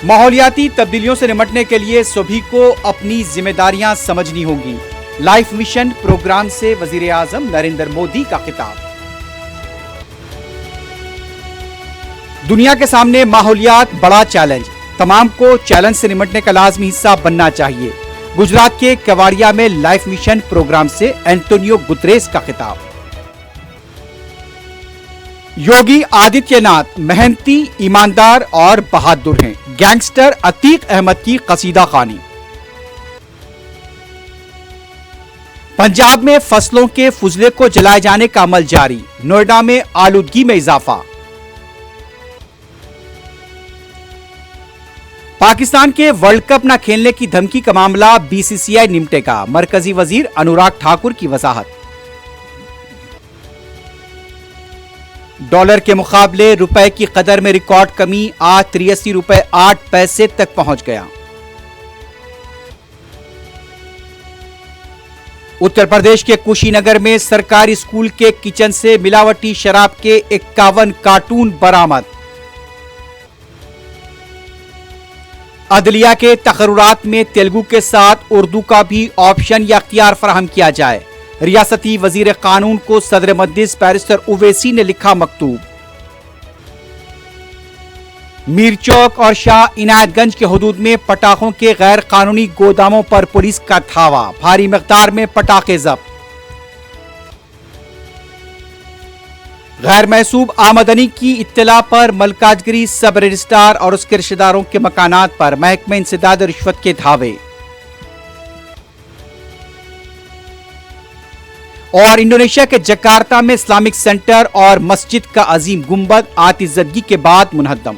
ماحولیاتی تبدیلیوں سے نمٹنے کے لیے سبھی کو اپنی ذمہ داریاں سمجھنی ہوں گی۔ لائف مشن پروگرام سے وزیر اعظم نریندر مودی کا خطاب۔ دنیا کے سامنے ماحولیات بڑا چیلنج، تمام کو چیلنج سے نمٹنے کا لازمی حصہ بننا چاہیے۔ گجرات کے کیواڑیا میں لائف مشن پروگرام سے اینٹونیو گتریس کا خطاب۔ یوگی آدتیہ ناتھ محنتی، ایماندار اور بہادر ہیں، گینگسٹر عتیق احمد کی قصیدہ خوانی۔ پنجاب میں فصلوں کے فضلے کو جلائے جانے کا عمل جاری، نوئیڈا میں آلودگی میں اضافہ۔ پاکستان کے ورلڈ کپ نہ کھیلنے کی دھمکی کا معاملہ بی سی سی آئی نمٹے گا، مرکزی وزیر انوراگ ٹھاکر کی وضاحت۔ ڈالر کے مقابلے روپے کی قدر میں ریکارڈ کمی، آج 83 روپے 8 پیسے تک پہنچ گیا۔ اتر پردیش کے کشی نگر میں سرکاری اسکول کے کچن سے ملاوٹی شراب کے 51 کارٹون برآمد۔ عدلیہ کے تقررات میں تیلگو کے ساتھ اردو کا بھی آپشن یا اختیار فراہم کیا جائے، ریاستی وزیر قانون کو صدر مجلس بیرسٹر اویسی نے لکھا مکتوب۔ میر چوک اور شاہ عنایت گنج کے حدود میں پٹاخوں کے غیر قانونی گوداموں پر پولیس کا دھاوا، بھاری مقدار میں پٹاخے ضبط۔ غیر محسوب آمدنی کی اطلاع پر ملکاجگری سب رجسٹرار اور اس کے رشتہ داروں کے مکانات پر محکمہ انسداد رشوت کے دھاوے۔ اور انڈونیشیا کے جکارتا میں اسلامک سینٹر اور مسجد کا عظیم گنبد آتش زدگی کے بعد منہدم۔